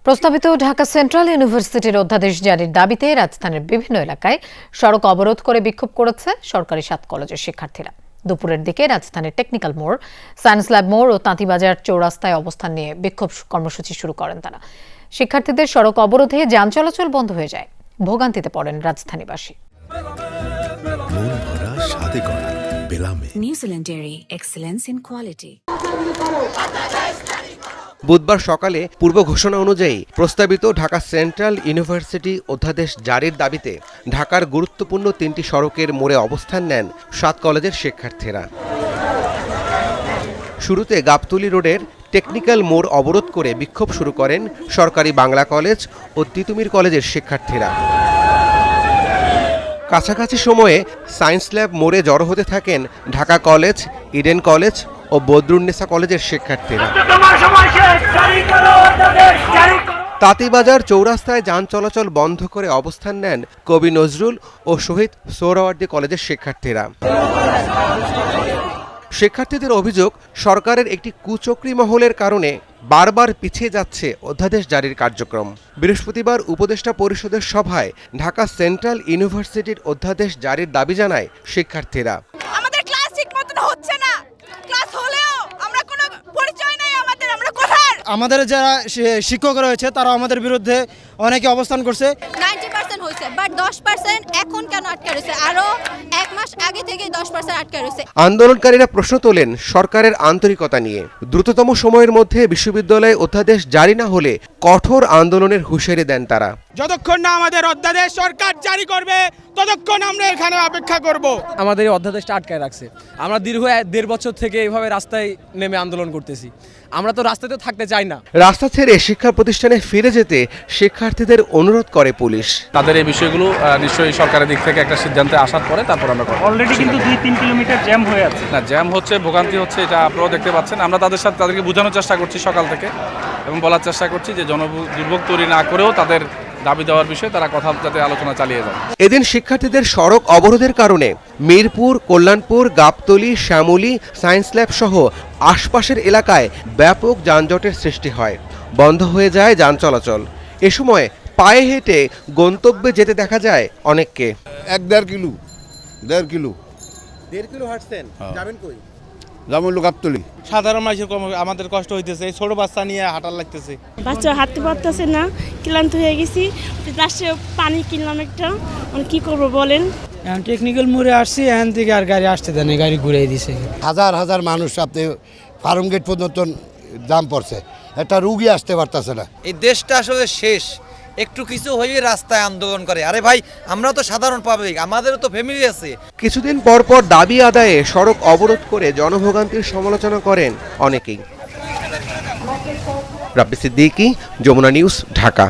প্রস্তাবিত ঢাকা সেন্ট্রাল ইউনিভার্সিটির অধ্যাদেশ জারির দাবিতে রাজধানীর বিভিন্ন এলাকায় সড়ক অবরোধ করে বিক্ষোভ করেছে সরকারি 7 কলেজের শিক্ষার্থীরা। দুপুরের দিকে রাজধানীর টেকনিক্যাল মোড়, সায়েন্স ল্যাব মোড় ও তাঁতিবাজার চৌরাস্তায় অবস্থান নিয়ে বিক্ষোভ কর্মসূচি শুরু করেন তারা। শিক্ষার্থীদের সড়ক অবরোধে যান চলাচল বন্ধ হয়ে যায়। ভোগান্তিতে পড়েন রাজধানীবাসী। New Zealand dairy, excellence in quality. বুধবার সকালে পূর্ব ঘোষণা অনুযায়ী প্রস্তাবিত ঢাকা সেন্ট্রাল ইউনিভার্সিটি অধ্যাদেশ জারির দাবিতে ঢাকার গুরুত্বপূর্ণ 3টি সড়কের মোড়ে অবস্থান নেন 7 কলেজের শিক্ষার্থীরা। শুরুতে গাবতলী রোডের টেকনিক্যাল মোড় অবরোধ করে বিক্ষোভ শুরু করেন সরকারি বাংলা কলেজ ও তিতুমির কলেজের শিক্ষার্থীরা। কাছাকাছি সময়ে সায়েন্স ল্যাব মোড়ে জড়ো হতে থাকেন ঢাকা কলেজ, ইডেন কলেজ ও বদরুন্নেসা কলেজের শিক্ষার্থীরা। তাঁতিবাজার চৌরাস্তায় যান চলাচল বন্ধ করে অবস্থান নেন কবি নজরুল ও শহীদ সোহরাওয়ার্দী কলেজের শিক্ষার্থীরা। শিক্ষার্থীদের অভিযোগ, সরকারের একটি কুচক্রী মহলের কারণে বারবার পিছিয়ে যাচ্ছে অধ্যাদেশ জারির কার্যক্রম। বৃহস্পতিবার উপদেষ্টা পরিষদের সভায় ঢাকা সেন্ট্রাল ইউনিভার্সিটির অধ্যাদেশ জারির দাবি জানায় শিক্ষার্থীরা। আমাদের ক্লাস ঠিকমতো হচ্ছে না, ক্লাস হলেও আমরা কোনো পরিচয় নাই আমাদের, আমরা কোথায়। আমাদের যারা শিক্ষক রয়েছে তারা আমাদের বিরুদ্ধে অনেকে অবস্থান করছে। 90% হয়েছে, বাট 10% এখন কেন আটকে রয়েছে? আরো 1 মাস আগে থেকে 10% আটকে রয়েছে। আন্দোলনকারীরা প্রশ্ন তোলেন সরকারের আন্তরিকতা নিয়ে। দ্রুততম সময়ের মধ্যে বিশ্ববিদ্যালয়ে অধ্যাদেশ জারি না হলে কঠোর আন্দোলনের হুঁশিয়ারি দেন তারা। যতক্ষণ না আমাদের অধ্যাদেশ সরকার জারি করবে ততক্ষণ আমরা এখানে অপেক্ষা করব। আমাদের এই অধ্যাদেশটা আটকায় রাখছে। আমরা দীর্ঘ 1.5 বছর থেকে এইভাবে রাস্তায় নেমে আন্দোলন করতেছি। আমরা তো রাস্তাতে থাকতে চাই না। রাস্তা ছেড়ে শিক্ষা প্রতিষ্ঠানে ফিরে যেতে শিক্ষার্থীদের অনুরোধ করে পুলিশ। তাদের এই বিষয়গুলো নিশ্চয়ই সরকারের দিক থেকে একটা সিদ্ধান্তে আসার পরে তারপর আমরা করব। অলরেডি কিন্তু 2-3 কিলোমিটার জ্যাম হয়ে আছে। না, জ্যাম হচ্ছে, ভোগান্তি হচ্ছে, এটা আপনারাও দেখতে পাচ্ছেন। আমরা তাদেরকে বোঝানোর চেষ্টা করছি সকাল থেকে এবং বলার চেষ্টা করছি যে দুর্ভোগ তৈরি না করেও তাদের দাবি দেওয়ার বিষয়ে তারা কথা যাতে আলোচনা চালিয়ে যায়। এদিন শিক্ষার্থীদের সড়ক অবরোধের কারণে মিরপুর, কল্যাণপুর, গাবতলী, শ্যামলী, সায়েন্স ল্যাব সহ আশপাশের এলাকায় ব্যাপক যানজটের সৃষ্টি হয়। বন্ধ হয়ে যায় যান চলাচল। এ সময় পায়ে হেঁটে গন্তব্যে যেতে দেখা যায় অনেককে। 1-1.5 কিলো 1.5 কিলো হাঁটছেন, যাবেন কই? যেমন গাবতলী। সাধারণ মানুষের আমাদের কষ্ট হইতেছে, এই ছোট বাচ্চা নিয়ে হাঁটার লাগতেছে। বাচ্চা হাঁটতে পারতেছে না, ক্লান্ত হয়ে গেছি। লাস্টে পানি কিনলাম একটা, কি করবো বলেন। এখন টেকনিক্যাল মোড়ে আসছি, এখান থেকে আর গাড়ি আসতে দেয়নি, গাড়ি ঘুরিয়ে দিছে। হাজার হাজার মানুষ আপনি ফার্ম গেট পর্যন্ত জাম পড়ছে, একটা রুগী আসতে পারতেছে না। এই দেশটা আসলে শেষ। একটু কিছু হয়ে রাস্তায় আন্দোলন করে। আরে ভাই, আমরা তো সাধারণ পাবলিক, আমাদেরও তো ফ্যামিলি আছে। কিছুদিন পর পর দাবি আদায়ে সড়ক অবরোধ করে জনভোগান্তির সমালোচনা করেন অনেকেই। রাব্বি সিদ্দিকী, যমুনা নিউজ, ঢাকা।